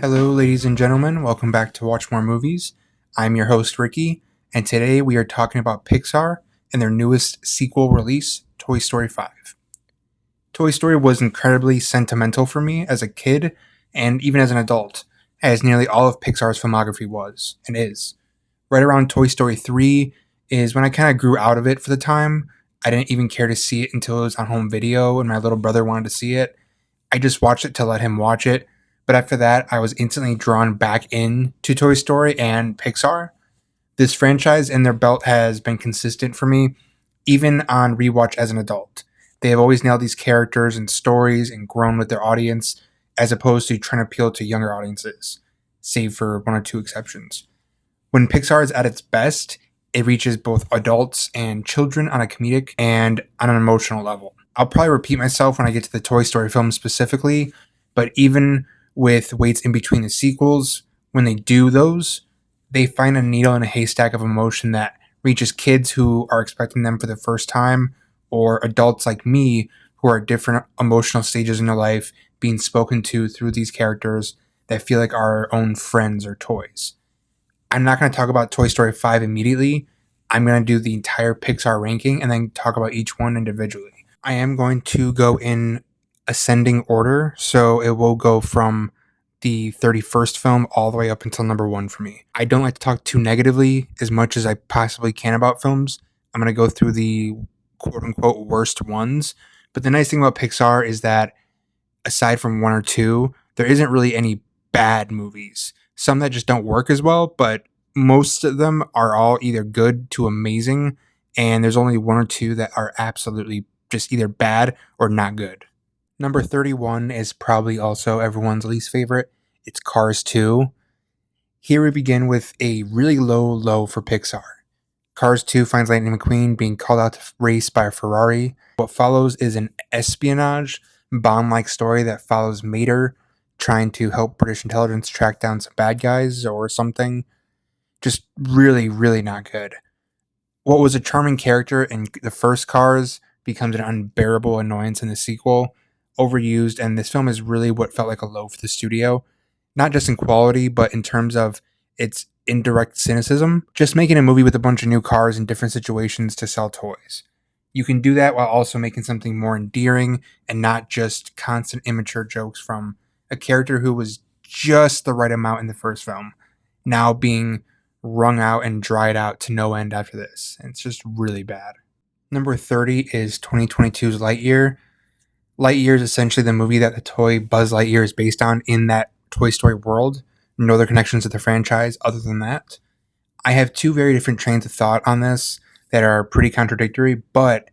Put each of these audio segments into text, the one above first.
Hello, ladies and gentlemen. Welcome back to Watch More Movies. I'm your host, Ricky, and today we are talking about Pixar and their newest sequel release, Toy Story 5. Toy Story was incredibly sentimental for me as a kid and even as an adult, as nearly all of Pixar's filmography was and is. Right around Toy Story 3 is when I kind of grew out of it for the time. I didn't even care to see it until it was on home video and my little brother wanted to see it. I just watched it to let him watch it. But after that, I was instantly drawn back into Toy Story and Pixar. This franchise and their belt has been consistent for me, even on rewatch as an adult. They have always nailed these characters and stories and grown with their audience, as opposed to trying to appeal to younger audiences, save for one or two exceptions. When Pixar is at its best, it reaches both adults and children on a comedic and on an emotional level. I'll probably repeat myself when I get to the Toy Story films specifically, but even with waits in between the sequels, when they do those, they find a needle in a haystack of emotion that reaches kids who are expecting them for the first time, or adults like me who are at different emotional stages in their life being spoken to through these characters that feel like our own friends or toys. I'm not going to talk about Toy Story 5 immediately. I'm going to do the entire Pixar ranking and then talk about each one individually. I am going to go in ascending order, so it will go from the 31st film all the way up until number 1 for me. I don't like to talk too negatively as much as I possibly can about films. I'm going to go through the quote-unquote worst ones, but the nice thing about Pixar is that aside from one or two, there isn't really any bad movies. Some that just don't work as well, but most of them are all either good to amazing, and there's only one or two that are absolutely just either bad or not good. Number 31 is probably also everyone's least favorite. It's Cars 2. Here we begin with a really low for Pixar. Cars 2 finds Lightning McQueen being called out to race by a Ferrari. What follows is an espionage, Bond-like story that follows Mater trying to help British intelligence track down some bad guys or something. Just really not good. What was a charming character in the first Cars becomes an unbearable annoyance in the sequel, overused, and this film is really what felt like a low for the studio, not just in quality, but in terms of its indirect cynicism, just making a movie with a bunch of new cars in different situations to sell toys. You can do that while also making something more endearing and not just constant immature jokes from a character who was just the right amount in the first film, now being wrung out and dried out to no end after this. And it's just really bad. Number 30 is 2022's Lightyear. Lightyear is essentially the movie that the toy Buzz Lightyear is based on in that Toy Story world. No other connections to the franchise other than that. I have two very different trains of thought on this that are pretty contradictory, but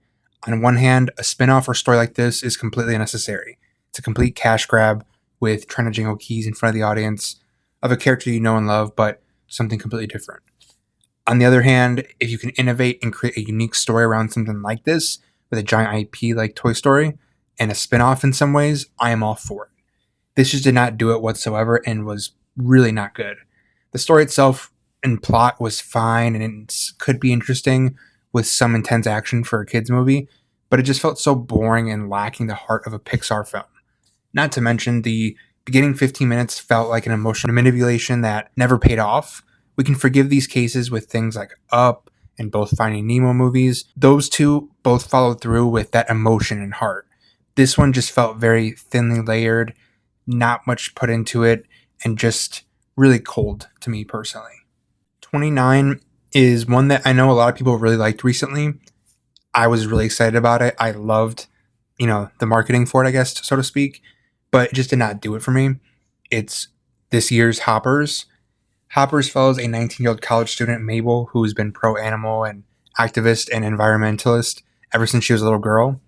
on one hand, a spin-off or story like this is completely unnecessary. It's a complete cash grab with trying to jingle keys in front of the audience of a character you know and love, but something completely different. On the other hand, if you can innovate and create a unique story around something like this with a giant IP like Toy Story and a spin-off in some ways, I am all for it. This just did not do it whatsoever and was really not good. The story itself and plot was fine and it could be interesting with some intense action for a kids movie, but it just felt so boring and lacking the heart of a Pixar film. Not to mention the beginning 15 minutes felt like an emotional manipulation that never paid off. We can forgive these cases with things like Up and both Finding Nemo movies. Those two both followed through with that emotion and heart. This one just felt very thinly layered, not much put into it, and just really cold to me personally. 29 is one that I know a lot of people really liked recently. I was really excited about it. I loved, the marketing for it, I guess, so to speak, but it just did not do it for me. It's this year's Hoppers. Hoppers follows a 19-year-old college student, Mabel, who's been pro-animal and activist and environmentalist ever since she was a little girl.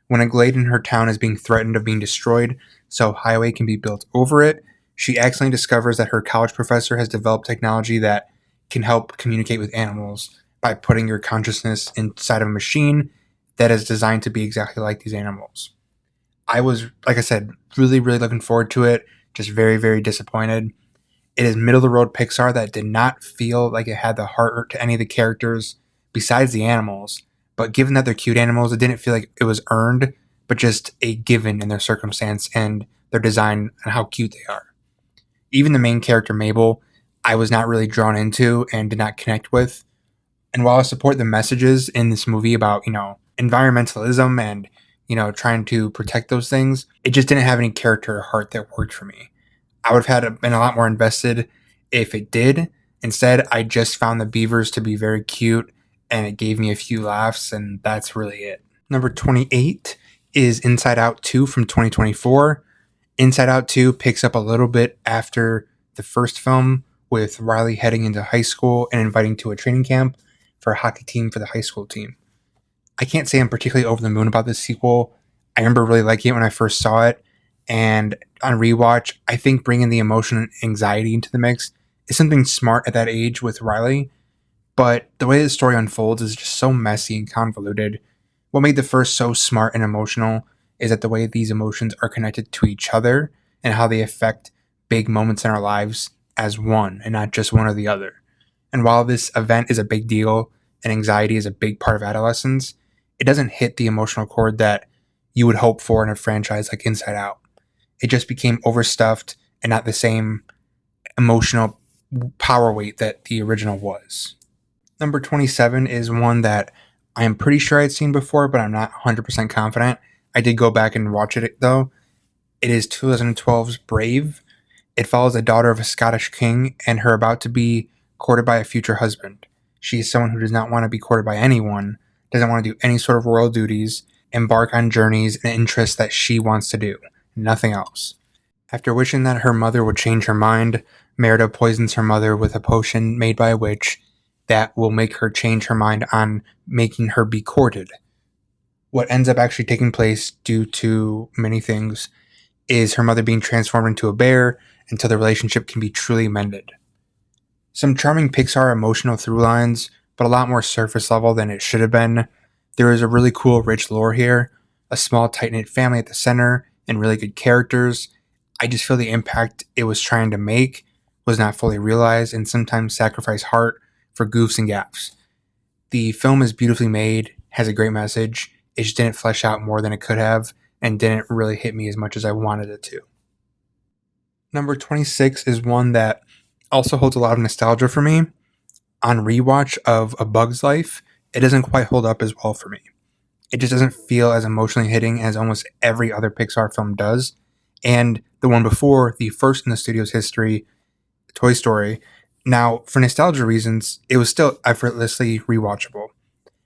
When a glade in her town is being threatened of being destroyed so a highway can be built over it, she accidentally discovers that her college professor has developed technology that can help communicate with animals by putting your consciousness inside of a machine that is designed to be exactly like these animals. I was, like I said, really looking forward to it, just very disappointed. It is middle-of-the-road Pixar that did not feel like it had the heart to any of the characters besides the animals, but given that they're cute animals, it didn't feel like it was earned, but just a given in their circumstance and their design and how cute they are. Even the main character, Mabel, I was not really drawn into and did not connect with. And while I support the messages in this movie about, environmentalism and, trying to protect those things, it just didn't have any character or heart that worked for me. I would have been a lot more invested if it did. Instead, I just found the beavers to be very cute and it gave me a few laughs, and that's really it. Number 28 is Inside Out 2 from 2024. Inside Out 2 picks up a little bit after the first film, with Riley heading into high school and inviting to a training camp for a hockey team for the high school team. I can't say I'm particularly over the moon about this sequel. I remember really liking it when I first saw it, and on rewatch, I think bringing the emotion and anxiety into the mix is something smart at that age with Riley, but the way the story unfolds is just so messy and convoluted. What made the first so smart and emotional is that the way these emotions are connected to each other and how they affect big moments in our lives as one and not just one or the other. And while this event is a big deal and anxiety is a big part of adolescence, it doesn't hit the emotional chord that you would hope for in a franchise like Inside Out. It just became overstuffed and not the same emotional power weight that the original was. Number 27 is one that I am pretty sure I'd seen before, but I'm not 100% confident. I did go back and watch it though. It is 2012's Brave. It follows the daughter of a Scottish king and her about to be courted by a future husband. She is someone who does not want to be courted by anyone, doesn't want to do any sort of royal duties, embark on journeys and interests that she wants to do, nothing else. After wishing that her mother would change her mind, Merida poisons her mother with a potion made by a witch that will make her change her mind on making her be courted. What ends up actually taking place, due to many things, is her mother being transformed into a bear until the relationship can be truly mended. Some charming Pixar emotional through lines, but a lot more surface level than it should have been. There is a really cool, rich lore here, a small, tight-knit family at the center, and really good characters. I just feel the impact it was trying to make was not fully realized and sometimes sacrificed heart for goofs and gaffes. The film is beautifully made, has a great message. It just didn't flesh out more than it could have and didn't really hit me as much as I wanted it to. Number 26 is one that also holds a lot of nostalgia for me. On rewatch of A Bug's Life, it doesn't quite hold up as well for me. It just doesn't feel as emotionally hitting as almost every other Pixar film does. And the one before, the first in the studio's history, Toy Story. Now, for nostalgia reasons, it was still effortlessly rewatchable.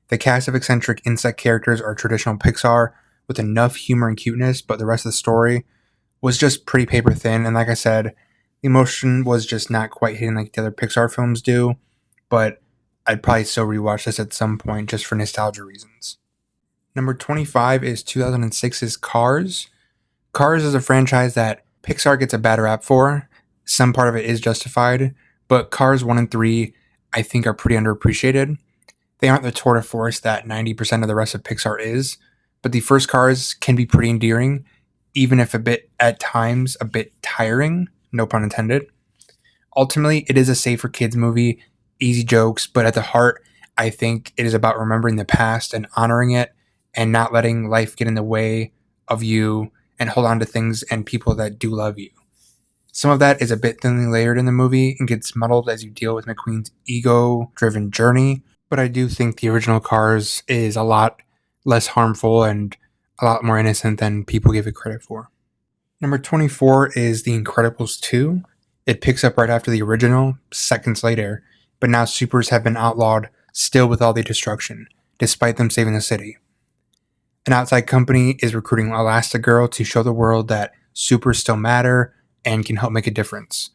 The cast of eccentric insect characters are traditional Pixar with enough humor and cuteness, but the rest of the story was just pretty paper thin. And like I said, the emotion was just not quite hitting like the other Pixar films do, but I'd probably still rewatch this at some point just for nostalgia reasons. Number 25 is 2006's Cars. Cars is a franchise that Pixar gets a bad rap for. Some part of it is justified, but Cars 1 and 3 I think are pretty underappreciated. They aren't the tour de force that 90% of the rest of Pixar is, but the first Cars can be pretty endearing, even if at times a bit tiring, no pun intended. Ultimately, it is a safer kids movie, easy jokes, but at the heart, I think it is about remembering the past and honoring it and not letting life get in the way of you and hold on to things and people that do love you. Some of that is a bit thinly layered in the movie and gets muddled as you deal with McQueen's ego-driven journey, but I do think the original Cars is a lot less harmful and a lot more innocent than people give it credit for. Number 24 is The Incredibles 2. It picks up right after the original, seconds later, but now supers have been outlawed, still with all the destruction, despite them saving the city. An outside company is recruiting Elastigirl to show the world that supers still matter and can help make a difference.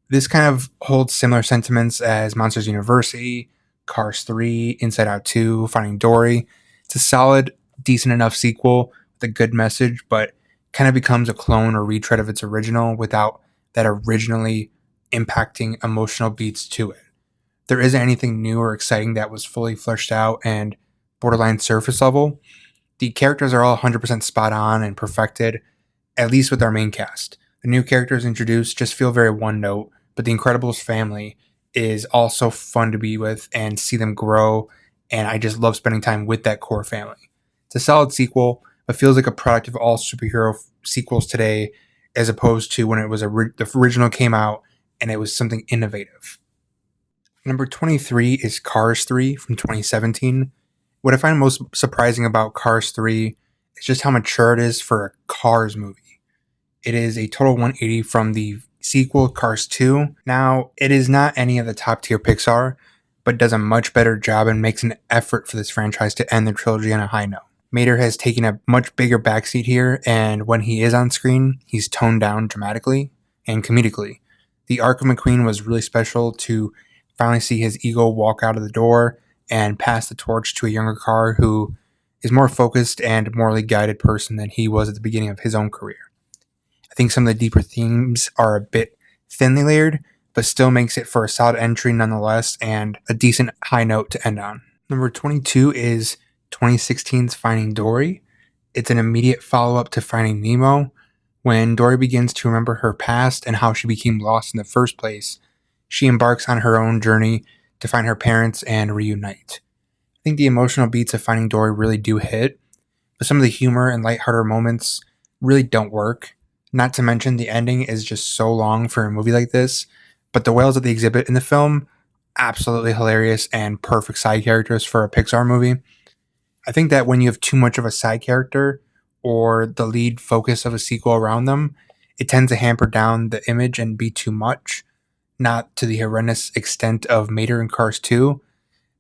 This kind of holds similar sentiments as Monsters University, Cars 3, Inside Out 2, Finding Dory. It's a solid, decent enough sequel with a good message, but kind of becomes a clone or retread of its original without that originally impacting emotional beats to it. There isn't anything new or exciting that was fully fleshed out and borderline surface level. The characters are all 100% spot on and perfected, at least with our main cast. The new characters introduced just feel very one note, but the Incredibles family is also fun to be with and see them grow, and I just love spending time with that core family. It's a solid sequel, but feels like a product of all superhero sequels today, as opposed to when it was the original came out and it was something innovative. Number 23 is Cars 3 from 2017. What I find most surprising about Cars 3 is just how mature it is for a Cars movie. It is a total 180 from the sequel, Cars 2. Now, it is not any of the top tier Pixar, but does a much better job and makes an effort for this franchise to end the trilogy on a high note. Mater has taken a much bigger backseat here, and when he is on screen, he's toned down dramatically and comedically. The arc of McQueen was really special to finally see his ego walk out of the door and pass the torch to a younger Car who is more focused and morally guided person than he was at the beginning of his own career. I think some of the deeper themes are a bit thinly layered, but still makes it for a solid entry nonetheless and a decent high note to end on. Number 22 is 2016's Finding Dory. It's an immediate follow-up to Finding Nemo. When Dory begins to remember her past and how she became lost in the first place, she embarks on her own journey to find her parents and reunite. I think the emotional beats of Finding Dory really do hit, but some of the humor and lighthearted moments really don't work. Not to mention the ending is just so long for a movie like this, but the whales that they exhibit in the film, absolutely hilarious and perfect side characters for a Pixar movie. I think that when you have too much of a side character or the lead focus of a sequel around them, it tends to hamper down the image and be too much. Not to the horrendous extent of Mater and Cars 2,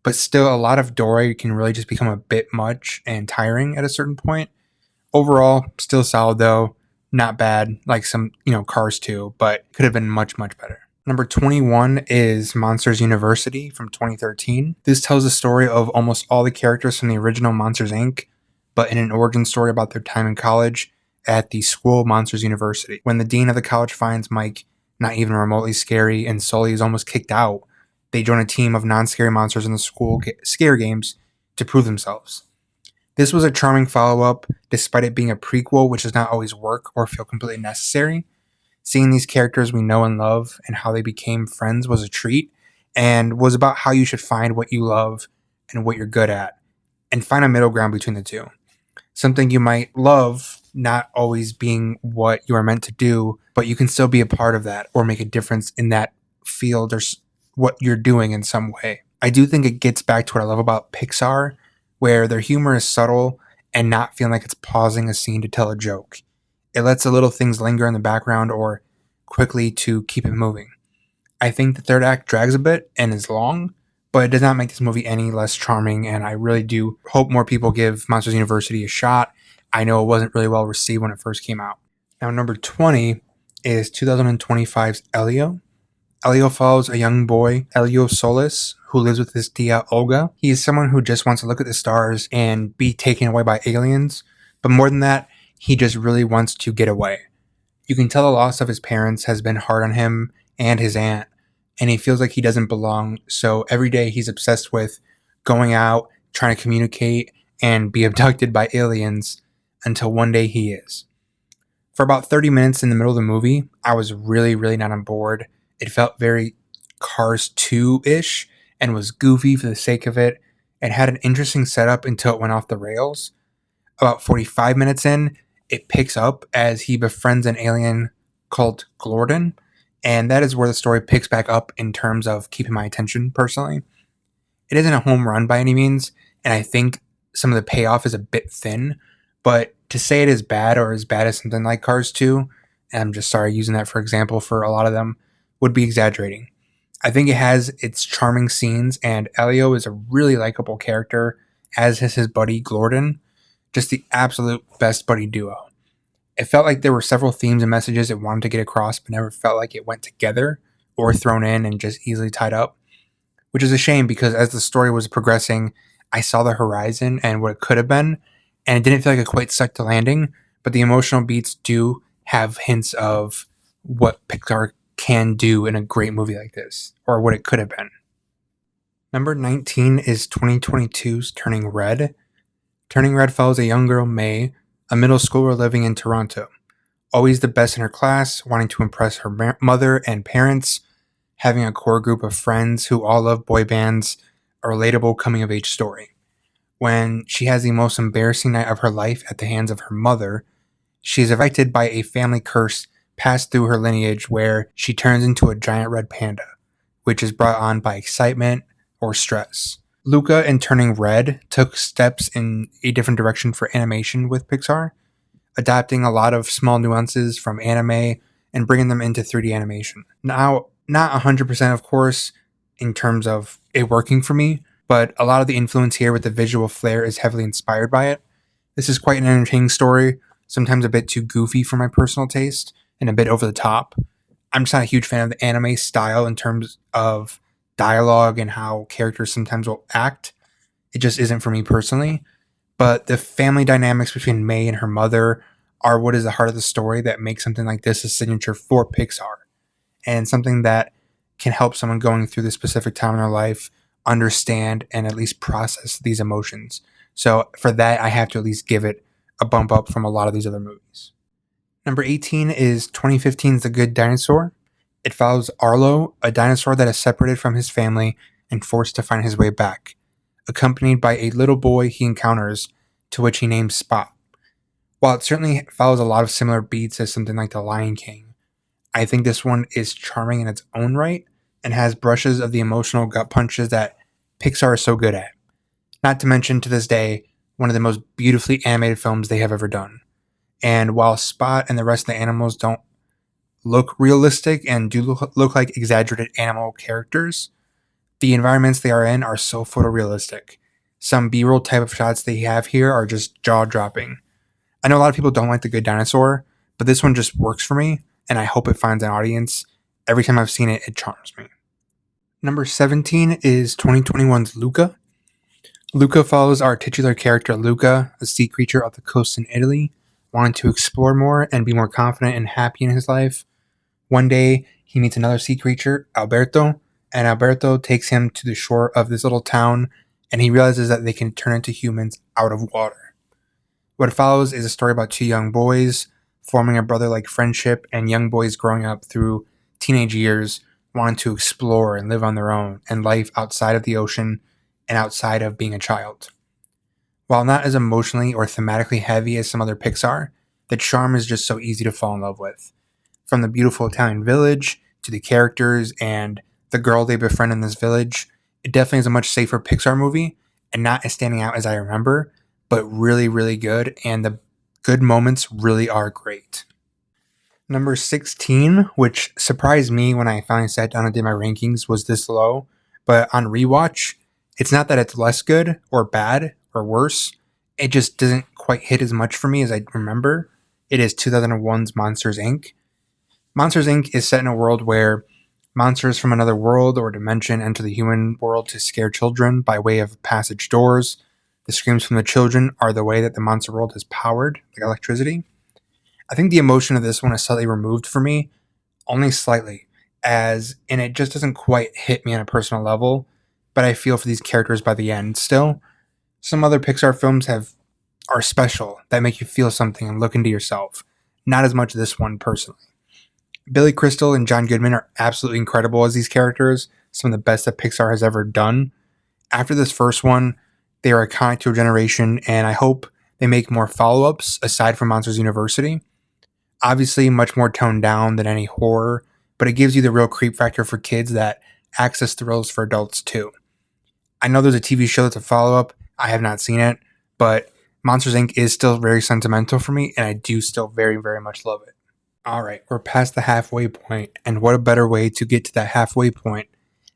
but still a lot of Dory can really just become a bit much and tiring at a certain point. Overall, still solid though, not bad like some, Cars 2, but could have been much, much better. Number 21 is Monsters University from 2013. This tells the story of almost all the characters from the original Monsters Inc., but in an origin story about their time in college at the school Monsters University. When the dean of the college finds Mike not even remotely scary and Sully is almost kicked out, they join a team of non-scary monsters in the school scare games to prove themselves. This was a charming follow-up, despite it being a prequel, which does not always work or feel completely necessary. Seeing these characters we know and love and how they became friends was a treat, and was about how you should find what you love and what you're good at, and find a middle ground between the two. Something you might love not always being what you are meant to do, but you can still be a part of that or make a difference in that field or what you're doing in some way. I do think it gets back to what I love about Pixar, where their humor is subtle and not feeling like it's pausing a scene to tell a joke. It lets the little things linger in the background or quickly to keep it moving. I think the third act drags a bit and is long, but it does not make this movie any less charming, and I really do hope more people give Monsters University a shot. I know it wasn't really well received when it first came out. Now, number 20 is 2025's Elio. Elio follows a young boy, Elio Solis, who lives with his tia Olga. He is someone who just wants to look at the stars and be taken away by aliens, but more than that, he just really wants to get away. You can tell the loss of his parents has been hard on him and his aunt, and he feels like he doesn't belong, so every day he's obsessed with going out, trying to communicate, and be abducted by aliens until one day he is. For about 30 minutes in the middle of the movie, I was really, really not on board. It felt very Cars 2-ish and was goofy for the sake of it. It had an interesting setup until it went off the rails. About 45 minutes in, it picks up as he befriends an alien called Glorden, and that is where the story picks back up in terms of keeping my attention personally. It isn't a home run by any means, and I think some of the payoff is a bit thin, but to say it is bad or as bad as something like Cars 2, and I'm just sorry using that for example for a lot of them, would be exaggerating. I think it has its charming scenes, and Elio is a really likable character, as is his buddy Glorden, just the absolute best buddy duo. It felt like there were several themes and messages it wanted to get across, but never felt like it went together or thrown in and just easily tied up, which is a shame because as the story was progressing, I saw the horizon and what it could have been, and it didn't feel like it quite stuck to landing, but the emotional beats do have hints of what Pixar can do in a great movie like this, or what it could have been. Number 19 is 2022's Turning Red. Turning Red follows a young girl, May, a middle schooler living in Toronto. Always the best in her class, wanting to impress her mother and parents, having a core group of friends who all love boy bands, a relatable coming-of-age story. When she has the most embarrassing night of her life at the hands of her mother, she is affected by a family curse pass through her lineage where she turns into a giant red panda, which is brought on by excitement or stress. Luca, in turning red, took steps in a different direction for animation with Pixar, adapting a lot of small nuances from anime and bringing them into 3D animation. Now, not 100% of course, in terms of it working for me, but a lot of the influence here with the visual flair is heavily inspired by it. This is quite an entertaining story, sometimes a bit too goofy for my personal taste, and a bit over the top. I'm just not a huge fan of the anime style in terms of dialogue and how characters sometimes will act. It just isn't for me personally. But the family dynamics between May and her mother are what is the heart of the story that makes something like this a signature for Pixar, and something that can help someone going through this specific time in their life understand and at least process these emotions. So for that, I have to at least give it a bump up from a lot of these other movies. Number 18 is 2015's The Good Dinosaur. It follows Arlo, a dinosaur that is separated from his family and forced to find his way back, accompanied by a little boy he encounters, to which he names Spot. While it certainly follows a lot of similar beats as something like The Lion King, I think this one is charming in its own right and has brushes of the emotional gut punches that Pixar is so good at. Not to mention, to this day, one of the most beautifully animated films they have ever done. And while Spot and the rest of the animals don't look realistic and do look like exaggerated animal characters, the environments they are in are so photorealistic. Some B-roll type of shots they have here are just jaw-dropping. I know a lot of people don't like The Good Dinosaur, but this one just works for me, and I hope it finds an audience. Every time I've seen it, it charms me. Number 17 is 2021's Luca. Luca follows our titular character Luca, a sea creature off the coast in Italy, wanting to explore more and be more confident and happy in his life. One day, he meets another sea creature, Alberto, and Alberto takes him to the shore of this little town, and he realizes that they can turn into humans out of water. What follows is a story about two young boys forming a brother-like friendship, and young boys growing up through teenage years wanting to explore and live on their own and life outside of the ocean and outside of being a child. While not as emotionally or thematically heavy as some other Pixar, the charm is just so easy to fall in love with. From the beautiful Italian village to the characters and the girl they befriend in this village, it definitely is a much safer Pixar movie and not as standing out as I remember, but really, really good, and the good moments really are great. Number 16, which surprised me when I finally sat down and did my rankings, was this low, but on rewatch, it's not that it's less good or bad or worse, it just doesn't quite hit as much for me as I remember. It is 2001's Monsters, Inc. Monsters, Inc. is set in a world where monsters from another world or dimension enter the human world to scare children by way of passage doors. The screams from the children are the way that the monster world is powered, like electricity. I think the emotion of this one is slightly removed for me, only slightly, and it just doesn't quite hit me on a personal level, but I feel for these characters by the end still. Some other Pixar films are special, that make you feel something and look into yourself. Not as much this one personally. Billy Crystal and John Goodman are absolutely incredible as these characters, some of the best that Pixar has ever done. After this first one, they are iconic to a generation, and I hope they make more follow-ups aside from Monsters University. Obviously, much more toned down than any horror, but it gives you the real creep factor for kids that access thrills for adults too. I know there's a TV show that's a follow-up. I have not seen it, but Monsters, Inc. is still very sentimental for me, and I do still very, very much love it. Alright, we're past the halfway point, and what a better way to get to that halfway point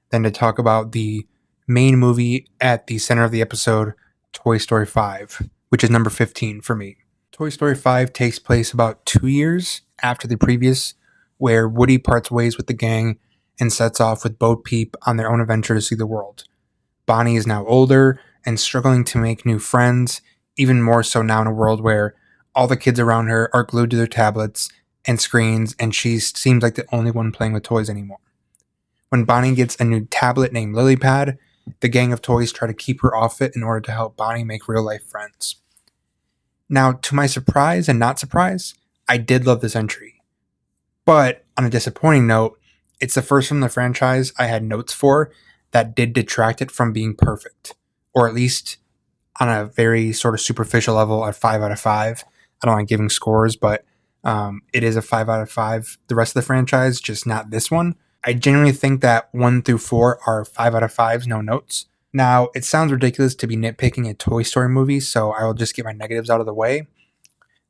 than to talk about the main movie at the center of the episode, Toy Story 5, which is number 15 for me. Toy Story 5 takes place about 2 years after the previous, where Woody parts ways with the gang and sets off with Bo Peep on their own adventure to see the world. Bonnie is now older and struggling to make new friends, even more so now in a world where all the kids around her are glued to their tablets and screens, and she seems like the only one playing with toys anymore. When Bonnie gets a new tablet named Lilypad, the gang of toys try to keep her off it in order to help Bonnie make real-life friends. Now, to my surprise and not surprise, I did love this entry. But on a disappointing note, it's the first from the franchise I had notes for that did detract it from being perfect, or at least on a very sort of superficial level at 5 out of 5. I don't like giving scores, but It is a 5 out of 5. The rest of the franchise, just not this one. I genuinely think that 1 through 4 are 5 out of 5s, no notes. Now, it sounds ridiculous to be nitpicking a Toy Story movie, so I will just get my negatives out of the way.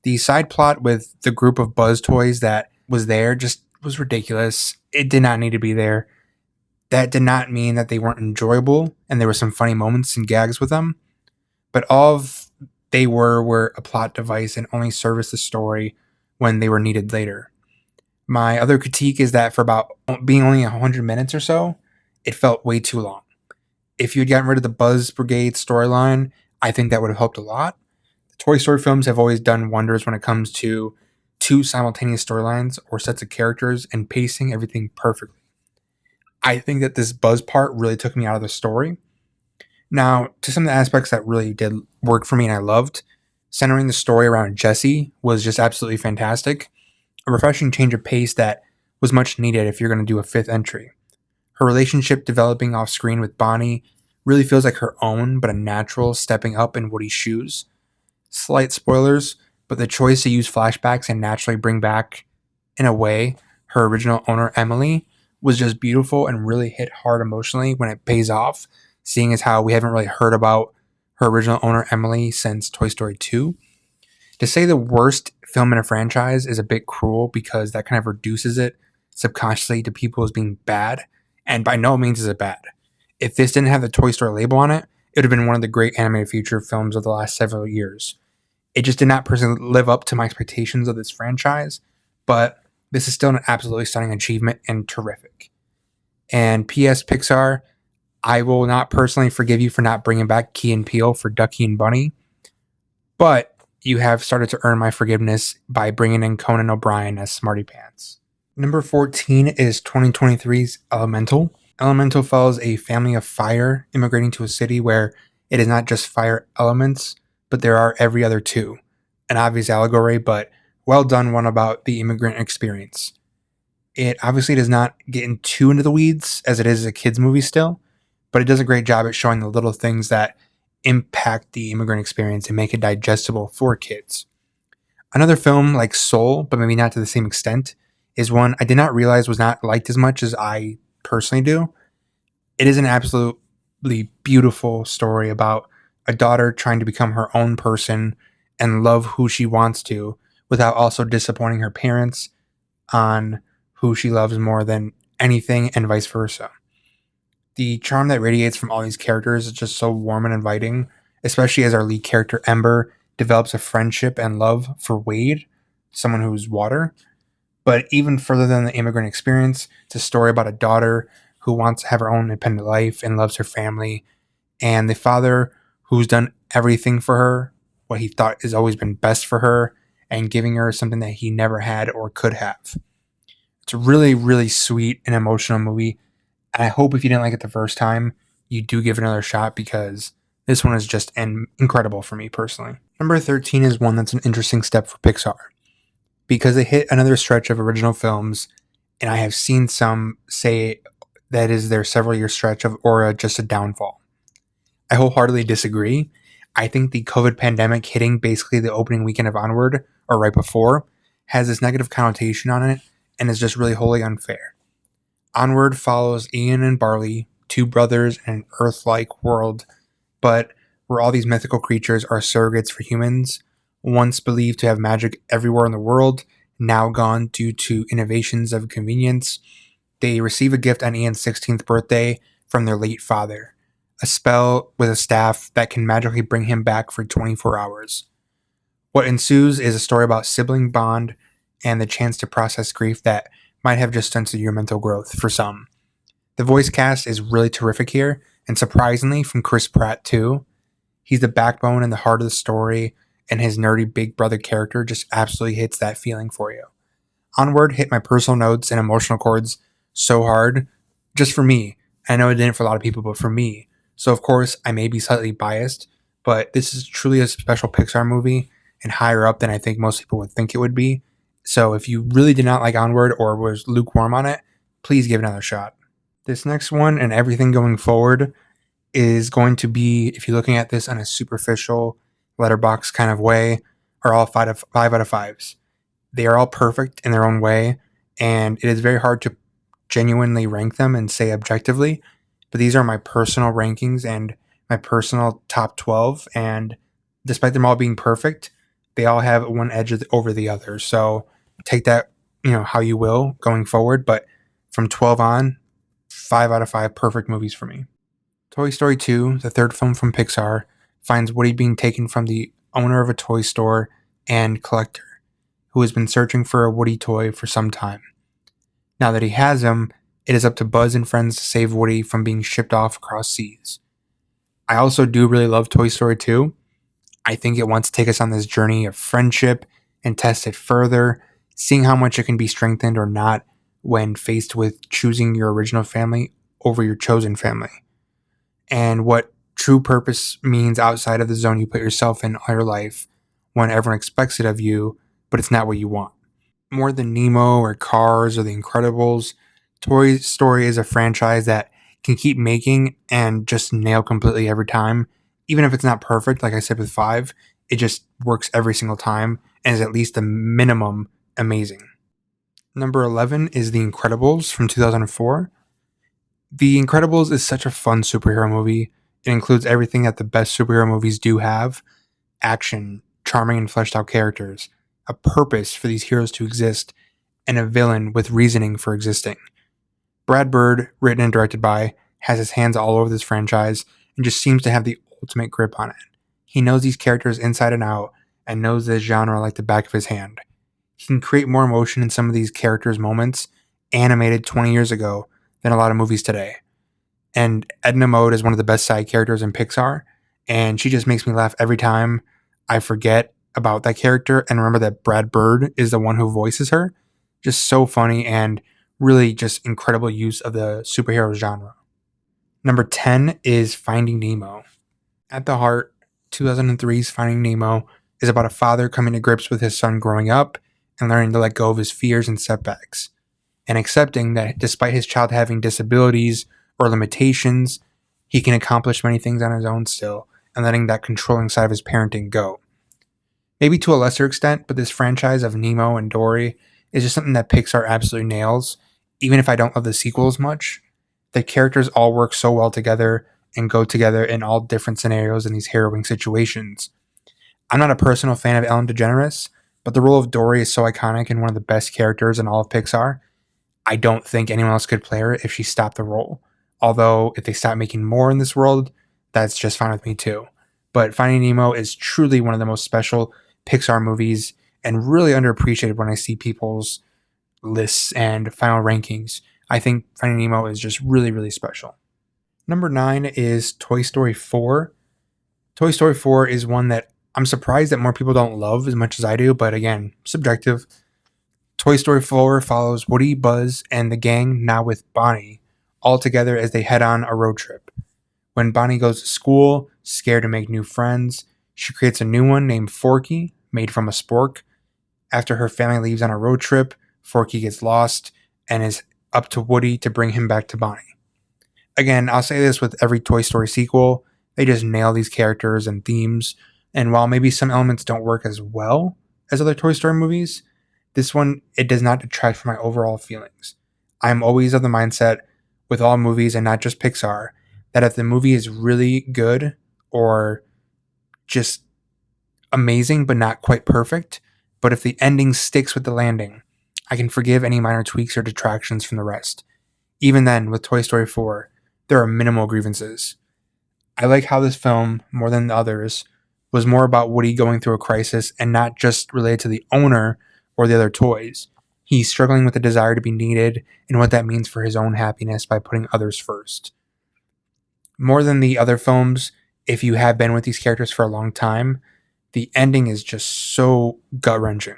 The side plot with the group of Buzz toys that was there just was ridiculous. It did not need to be there. That did not mean that they weren't enjoyable, and there were some funny moments and gags with them, but all of they were a plot device and only serviced the story when they were needed later. My other critique is that for about being only 100 minutes or so, it felt way too long. If you had gotten rid of the Buzz Brigade storyline, I think that would have helped a lot. The Toy Story films have always done wonders when it comes to two simultaneous storylines or sets of characters and pacing everything perfectly. I think that this Buzz part really took me out of the story. Now, to some of the aspects that really did work for me and I loved, centering the story around Jessie was just absolutely fantastic. A refreshing change of pace that was much needed if you're going to do a fifth entry. Her relationship developing off screen with Bonnie really feels like her own, but a natural stepping up in Woody's shoes. Slight spoilers, but the choice to use flashbacks and naturally bring back, in a way, her original owner Emily was just beautiful and really hit hard emotionally when it pays off, seeing as how we haven't really heard about her original owner Emily since Toy Story 2. To say the worst film in a franchise is a bit cruel because that kind of reduces it subconsciously to people as being bad, and by no means is it bad. If this didn't have the Toy Story label on it, it would have been one of the great animated feature films of the last several years. It just did not personally live up to my expectations of this franchise, but this is still an absolutely stunning achievement and terrific. And P.S. Pixar, I will not personally forgive you for not bringing back Key and Peele for Ducky and Bunny, but you have started to earn my forgiveness by bringing in Conan O'Brien as Smarty Pants. Number 14 is 2023's Elemental. Elemental follows a family of fire immigrating to a city where it is not just fire elements, but there are every other two. An obvious allegory, but well done one about the immigrant experience. It obviously does not get too into the weeds as it is a kid's movie still, but it does a great job at showing the little things that impact the immigrant experience and make it digestible for kids. Another film like Soul, but maybe not to the same extent, is one I did not realize was not liked as much as I personally do. It is an absolutely beautiful story about a daughter trying to become her own person and love who she wants to without also disappointing her parents on who she loves more than anything and vice versa. The charm that radiates from all these characters is just so warm and inviting, especially as our lead character Ember develops a friendship and love for Wade, someone who's water. But even further than the immigrant experience, it's a story about a daughter who wants to have her own independent life and loves her family, and the father who's done everything for her, what he thought has always been best for her, and giving her something that he never had or could have. It's a really, really sweet and emotional movie. And I hope if you didn't like it the first time, you do give it another shot because this one is just incredible for me personally. Number 13 is one that's an interesting step for Pixar because they hit another stretch of original films, and I have seen some say that is their several year stretch of or just a downfall. I wholeheartedly disagree. I think the COVID pandemic hitting basically the opening weekend of Onward, or right before, has this negative connotation on it and is just really wholly unfair. Onward follows Ian and Barley, two brothers in an Earth-like world, but where all these mythical creatures are surrogates for humans, once believed to have magic everywhere in the world, now gone due to innovations of convenience. They receive a gift on Ian's 16th birthday from their late father, a spell with a staff that can magically bring him back for 24 hours. What ensues is a story about sibling bond and the chance to process grief that might have just stunted your mental growth for some. The voice cast is really terrific here, and surprisingly from Chris Pratt too. He's the backbone and the heart of the story, and his nerdy big brother character just absolutely hits that feeling for you. Onward hit my personal notes and emotional chords so hard, just for me. I know it didn't for a lot of people, but for me. So of course, I may be slightly biased, but this is truly a special Pixar movie and higher up than I think most people would think it would be. So if you really did not like Onward or was lukewarm on it, please give it another shot. This next one and everything going forward is going to be, if you're looking at this on a superficial Letterboxd kind of way, are all 5 out of 5s. They are all perfect in their own way, and it is very hard to genuinely rank them and say objectively, but these are my personal rankings and my personal top 12. And despite them all being perfect, they all have one edge over the other. So take that, how you will going forward. But from 12 on, 5 out of 5 perfect movies for me. Toy Story 2, the third film from Pixar, finds Woody being taken from the owner of a toy store and collector who has been searching for a Woody toy for some time. Now that he has him, it is up to Buzz and friends to save Woody from being shipped off across seas. I also do really love Toy Story 2. I think it wants to take us on this journey of friendship and test it further, seeing how much it can be strengthened or not when faced with choosing your original family over your chosen family, and what true purpose means outside of the zone you put yourself in all your life when everyone expects it of you, but it's not what you want. More than Nemo or Cars or The Incredibles, Toy Story is a franchise that can keep making and just nail completely every time. Even if it's not perfect, like I said with 5, it just works every single time and is at least a minimum amazing. Number 11 is The Incredibles from 2004. The Incredibles is such a fun superhero movie. It includes everything that the best superhero movies do have: action, charming and fleshed out characters, a purpose for these heroes to exist, and a villain with reasoning for existing. Brad Bird, written and directed by, has his hands all over this franchise and just seems to have the ultimate grip on it. He knows these characters inside and out and knows this genre like the back of his hand. He can create more emotion in some of these characters' moments, animated 20 years ago, than a lot of movies today. And Edna Mode is one of the best side characters in Pixar, and she just makes me laugh every time I forget about that character and remember that Brad Bird is the one who voices her. Just so funny and really just incredible use of the superhero genre. Number 10 is Finding Nemo. At the heart, 2003's Finding Nemo is about a father coming to grips with his son growing up and learning to let go of his fears and setbacks, and accepting that despite his child having disabilities or limitations, he can accomplish many things on his own still, and letting that controlling side of his parenting go. Maybe to a lesser extent, but this franchise of Nemo and Dory is just something that Pixar absolutely nails, even if I don't love the sequels much. The characters all work so well together and go together in all different scenarios in these harrowing situations. I'm not a personal fan of Ellen DeGeneres, but the role of Dory is so iconic and one of the best characters in all of Pixar. I don't think anyone else could play her if she stopped the role. Although, if they stop making more in this world, that's just fine with me too. But Finding Nemo is truly one of the most special Pixar movies and really underappreciated when I see people's lists and final rankings. I think Finding Nemo is just really, really special. Number 9 is Toy Story 4. Toy Story 4 is one that I'm surprised that more people don't love as much as I do, but again, subjective. Toy Story 4 follows Woody, Buzz, and the gang, now with Bonnie, all together as they head on a road trip. When Bonnie goes to school, scared to make new friends, she creates a new one named Forky, made from a spork. After her family leaves on a road trip, Forky gets lost and is up to Woody to bring him back to Bonnie. Again, I'll say this with every Toy Story sequel, they just nail these characters and themes, and while maybe some elements don't work as well as other Toy Story movies, this one, it does not detract from my overall feelings. I'm always of the mindset, with all movies and not just Pixar, that if the movie is really good or just amazing but not quite perfect, but if the ending sticks with the landing, I can forgive any minor tweaks or detractions from the rest. Even then, with Toy Story 4, there are minimal grievances. I like how this film, more than the others, was more about Woody going through a crisis and not just related to the owner or the other toys. He's struggling with the desire to be needed and what that means for his own happiness by putting others first. More than the other films, if you have been with these characters for a long time, the ending is just so gut-wrenching.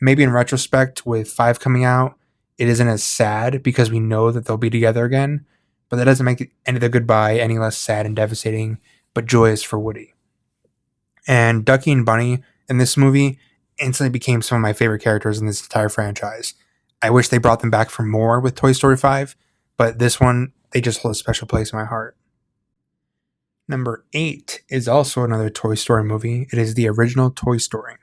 Maybe in retrospect, with 5 coming out, it isn't as sad because we know that they'll be together again, but that doesn't make the end of the goodbye any less sad and devastating, but joyous for Woody. And Ducky and Bunny in this movie instantly became some of my favorite characters in this entire franchise. I wish they brought them back for more with Toy Story 5, but this one, they just hold a special place in my heart. Number 8 is also another Toy Story movie. It is the original Toy Story.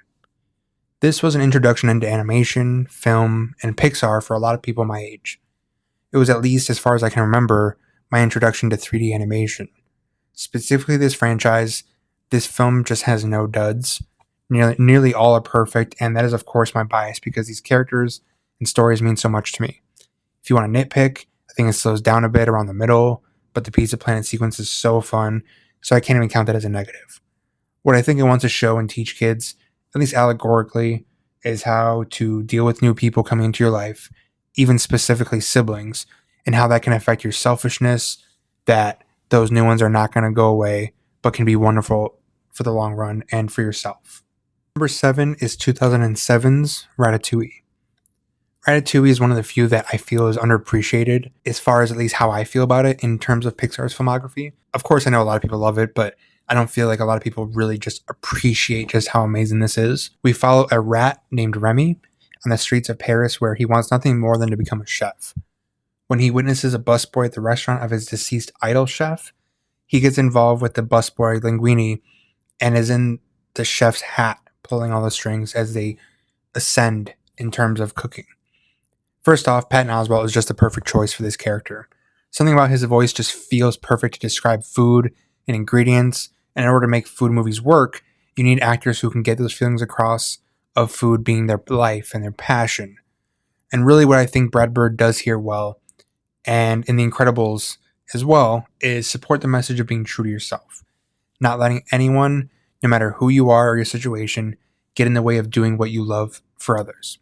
This was an introduction into animation, film, and Pixar for a lot of people my age. It was, at least as far as I can remember, my introduction to 3D animation. Specifically this franchise, this film just has no duds. Nearly all are perfect, and that is of course my bias because these characters and stories mean so much to me. If you want to nitpick, I think it slows down a bit around the middle, but the Pizza Planet sequence is so fun, so I can't even count that as a negative. What I think it wants to show and teach kids, at least allegorically, is how to deal with new people coming into your life, even specifically siblings, and how that can affect your selfishness, that those new ones are not going to go away, but can be wonderful for the long run and for yourself. Number 7 is 2007's Ratatouille. Ratatouille is one of the few that I feel is underappreciated, as far as at least how I feel about it in terms of Pixar's filmography. Of course, I know a lot of people love it, but I don't feel like a lot of people really just appreciate just how amazing this is. We follow a rat named Remy on the streets of Paris where he wants nothing more than to become a chef. When he witnesses a busboy at the restaurant of his deceased idol chef, he gets involved with the busboy Linguini and is in the chef's hat, pulling all the strings as they ascend in terms of cooking. First off, Patton Oswalt is just the perfect choice for this character. Something about his voice just feels perfect to describe food and ingredients, and in order to make food movies work, you need actors who can get those feelings across of food being their life and their passion. And really what I think Brad Bird does here well, and in The Incredibles as well, is support the message of being true to yourself. Not letting anyone, no matter who you are or your situation, get in the way of doing what you love for others.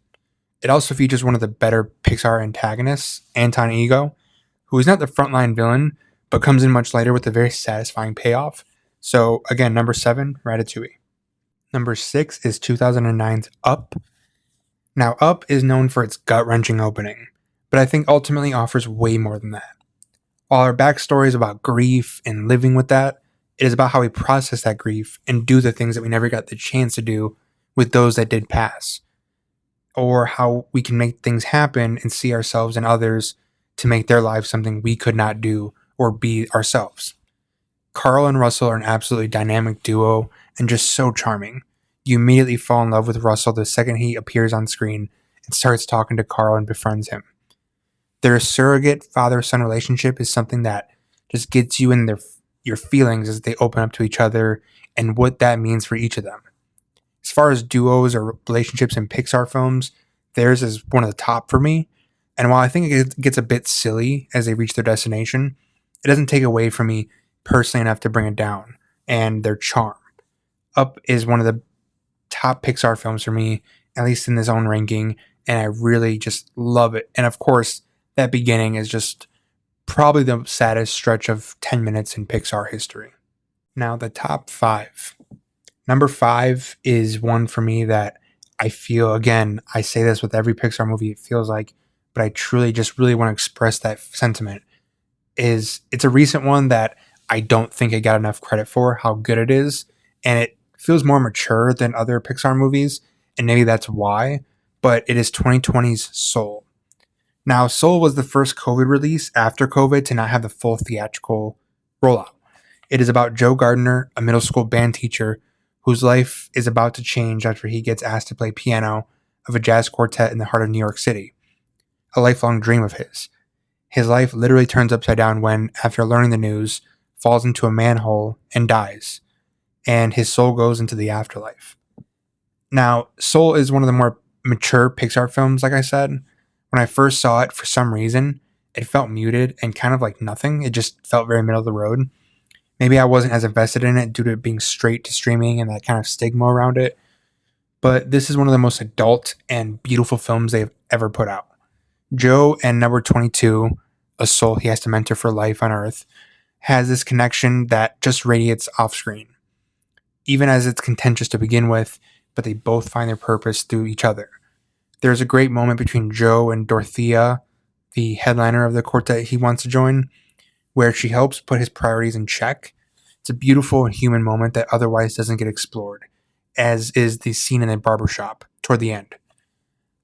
It also features one of the better Pixar antagonists, Anton Ego, who is not the frontline villain, but comes in much later with a very satisfying payoff. So again, number 7, Ratatouille. Number 6 is 2009's Up. Now, Up is known for its gut-wrenching opening, but I think ultimately offers way more than that. While our backstory is about grief and living with that, it is about how we process that grief and do the things that we never got the chance to do with those that did pass. Or how we can make things happen and see ourselves and others to make their lives something we could not do or be ourselves. Carl and Russell are an absolutely dynamic duo and just so charming. You immediately fall in love with Russell the second he appears on screen and starts talking to Carl and befriends him. Their surrogate father-son relationship is something that just gets you in your feelings as they open up to each other and what that means for each of them. As far as duos or relationships in Pixar films, theirs is one of the top for me. And while I think it gets a bit silly as they reach their destination, it doesn't take away from me personally enough to bring it down, and their charm. Up is one of the top Pixar films for me, at least in this own ranking, and I really just love it. And of course, that beginning is just probably the saddest stretch of 10 minutes in Pixar history. Now, the top 5. Number 5 is one for me that I feel, again, I say this with every Pixar movie, it feels like, but I truly just really want to express that sentiment. It's a recent one that I don't think it got enough credit for how good it is, and it feels more mature than other Pixar movies, and maybe that's why, but it is 2020's Soul. Now, Soul was the first COVID release after COVID to not have the full theatrical rollout. It is about Joe Gardner, a middle school band teacher whose life is about to change after he gets asked to play piano of a jazz quartet in the heart of New York City, a lifelong dream of his. His life literally turns upside down when, after learning the news, falls into a manhole and dies, and his soul goes into the afterlife. Now, Soul is one of the more mature Pixar films, like I said. When I first saw it, for some reason, it felt muted and kind of like nothing. It just felt very middle of the road. Maybe I wasn't as invested in it due to it being straight to streaming and that kind of stigma around it. But this is one of the most adult and beautiful films they've ever put out. Joe and number 22, a soul he has to mentor for life on Earth, has this connection that just radiates off screen. Even as it's contentious to begin with, but they both find their purpose through each other. There's a great moment between Joe and Dorothea, the headliner of the quartet he wants to join, where she helps put his priorities in check. It's a beautiful and human moment that otherwise doesn't get explored, as is the scene in the barbershop toward the end.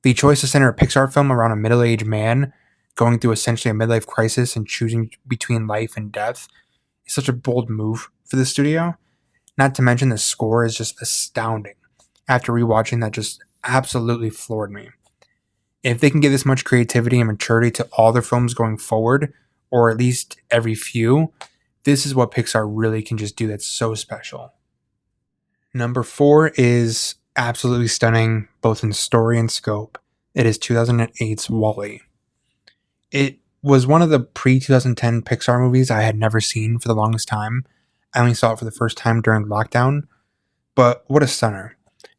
The choice to center a Pixar film around a middle-aged man going through essentially a midlife crisis and choosing between life and death is such a bold move for the studio. Not to mention the score is just astounding. After rewatching that, just absolutely floored me. If they can give this much creativity and maturity to all their films going forward, or at least every few, this is what Pixar really can just do that's so special. Number 4 is absolutely stunning, both in story and scope. It is 2008's WALL-E. It was one of the pre-2010 Pixar movies I had never seen for the longest time. I only saw it for the first time during lockdown, but what a stunner.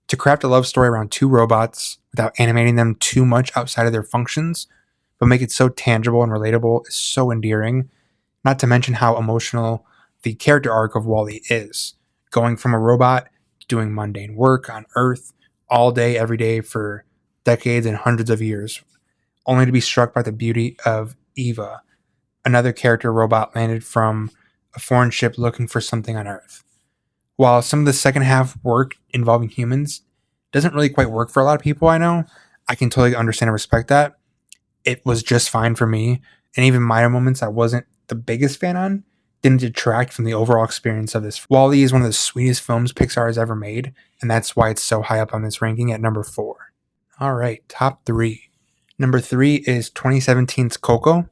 To craft a love story around two robots without animating them too much outside of their functions, but make it so tangible and relatable is so endearing, not to mention how emotional the character arc of WALL-E is. Going from a robot doing mundane work on Earth all day, every day for decades and hundreds of years, only to be struck by the beauty of Eva, another character robot landed from a foreign ship looking for something on Earth. While some of the second half work involving humans doesn't really quite work for a lot of people I know, I can totally understand and respect that. It was just fine for me, and even minor moments I wasn't the biggest fan on didn't detract from the overall experience of this. WALL-E is one of the sweetest films Pixar has ever made, and that's why it's so high up on this ranking at number 4. All right, top 3. Number 3 is 2017's Coco.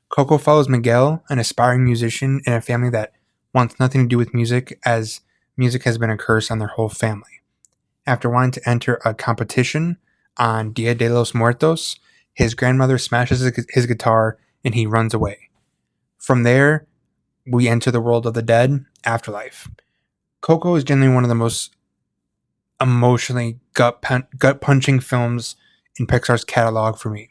Coco follows Miguel, an aspiring musician in a family that wants nothing to do with music, as music has been a curse on their whole family. After wanting to enter a competition on Dia de los Muertos, his grandmother smashes his guitar and he runs away. From there, we enter the world of the dead, Afterlife. Coco is generally one of the most emotionally gut-punching films in Pixar's catalog for me.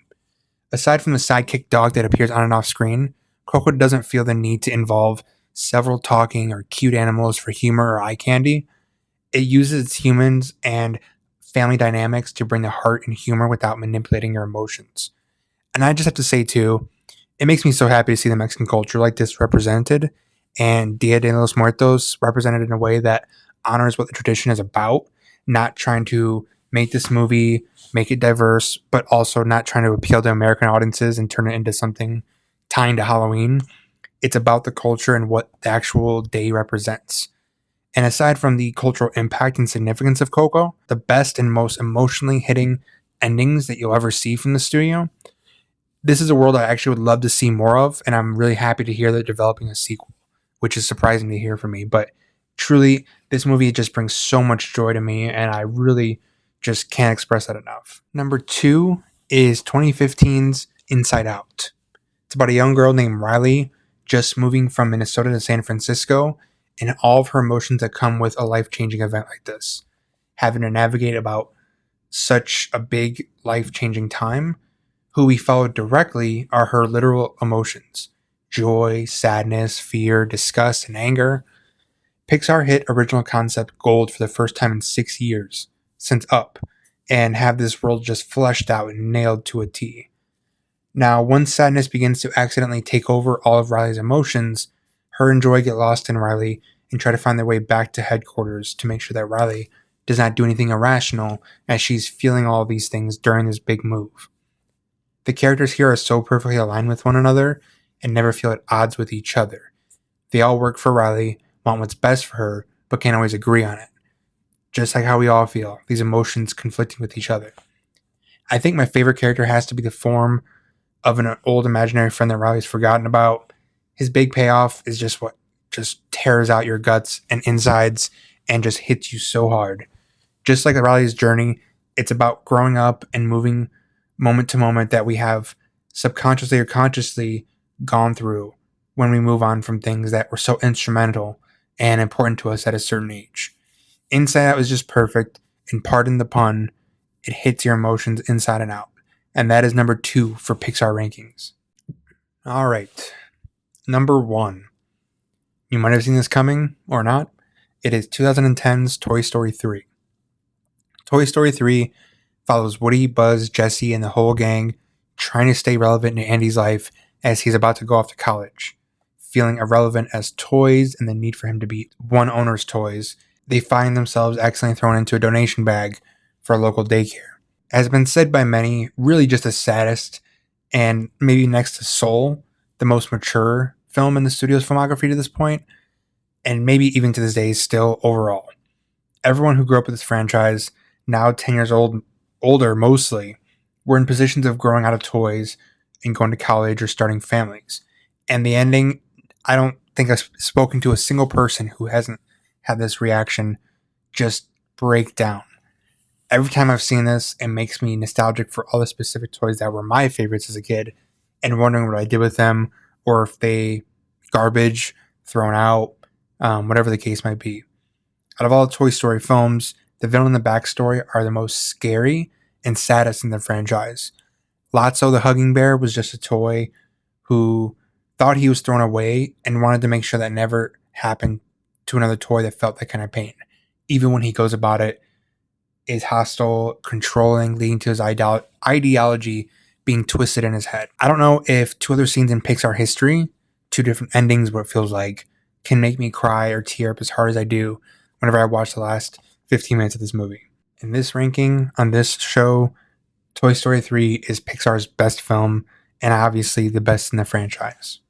Aside from the sidekick dog that appears on and off screen, Coco doesn't feel the need to involve several talking or cute animals for humor or eye candy. It uses its humans and family dynamics to bring the heart and humor without manipulating your emotions. And I just have to say, too, it makes me so happy to see the Mexican culture like this represented, and Dia de los Muertos represented in a way that honors what the tradition is about, not trying to make this movie, make it diverse, but also not trying to appeal to American audiences and turn it into something tying to Halloween. It's about the culture and what the actual day represents. And aside from the cultural impact and significance of Coco, the best and most emotionally hitting endings that you'll ever see from the studio, this is a world I actually would love to see more of, and I'm really happy to hear they're developing a sequel, which is surprising to hear for me. But truly, this movie just brings so much joy to me, and I really just can't express that enough. Number 2 is 2015's Inside Out. It's about a young girl named Riley just moving from Minnesota to San Francisco, and all of her emotions that come with a life-changing event like this. Having to navigate about such a big life-changing time, who we follow directly are her literal emotions: joy, sadness, fear, disgust, and anger. Pixar hit original concept gold for the first time in 6 years, since Up, and have this world just fleshed out and nailed to a T. Now, once sadness begins to accidentally take over all of Riley's emotions, her and Joy get lost in Riley and try to find their way back to headquarters to make sure that Riley does not do anything irrational as she's feeling all of these things during this big move. The characters here are so perfectly aligned with one another and never feel at odds with each other. They all work for Riley, want what's best for her, but can't always agree on it. Just like how we all feel, these emotions conflicting with each other. I think my favorite character has to be the form of an old imaginary friend that Riley's forgotten about. His big payoff is just what just tears out your guts and insides and just hits you so hard. Just like Riley's journey, it's about growing up and moving moment to moment that we have subconsciously or consciously gone through when we move on from things that were so instrumental and important to us at a certain age. Inside Out is just perfect, and pardon the pun, it hits your emotions inside and out. And that is number 2 for Pixar rankings. All right, number 1. You might have seen this coming or not. It is 2010's Toy Story 3. Toy Story 3 follows Woody, Buzz, Jesse, and the whole gang trying to stay relevant in Andy's life as he's about to go off to college. Feeling irrelevant as toys and the need for him to be one owner's toys, they find themselves accidentally thrown into a donation bag for a local daycare. As has been said by many, really just the saddest, and maybe next to Soul, the most mature film in the studio's filmography to this point, and maybe even to this day still overall. Everyone who grew up with this franchise, now 10 years old, older mostly, were in positions of growing out of toys and going to college or starting families. And the ending, I don't think I've spoken to a single person who hasn't had this reaction just break down. Every time I've seen this, it makes me nostalgic for all the specific toys that were my favorites as a kid and wondering what I did with them or if they garbage, thrown out, whatever the case might be. Out of all the Toy Story films, the villain and the backstory are the most scary and saddest in the franchise. Lotso the Hugging Bear was just a toy who thought he was thrown away and wanted to make sure that never happened to another toy that felt that kind of pain. Even when he goes about it, is hostile, controlling, leading to his ideology being twisted in his head. I don't know if two other scenes in Pixar history, two different endings, what it feels like, can make me cry or tear up as hard as I do whenever I watch the last 15 minutes of this movie. In this ranking on this show, Toy Story 3 is Pixar's best film and obviously the best in the franchise.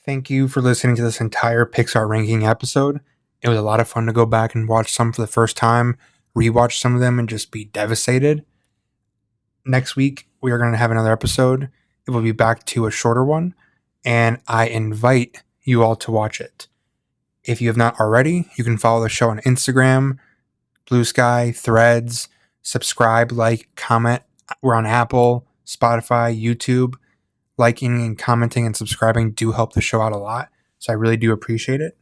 Thank you for listening to this entire Pixar ranking episode. It was a lot of fun to go back and watch some for the first time, rewatch some of them, and just be devastated. Next week, we are going to have another episode. It will be back to a shorter one, and I invite you all to watch it. If you have not already, you can follow the show on Instagram, Bluesky, Threads, subscribe, like, comment. We're on Apple, Spotify, YouTube. Liking and commenting and subscribing do help the show out a lot, so I really do appreciate it.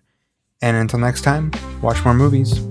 And until next time, watch more movies.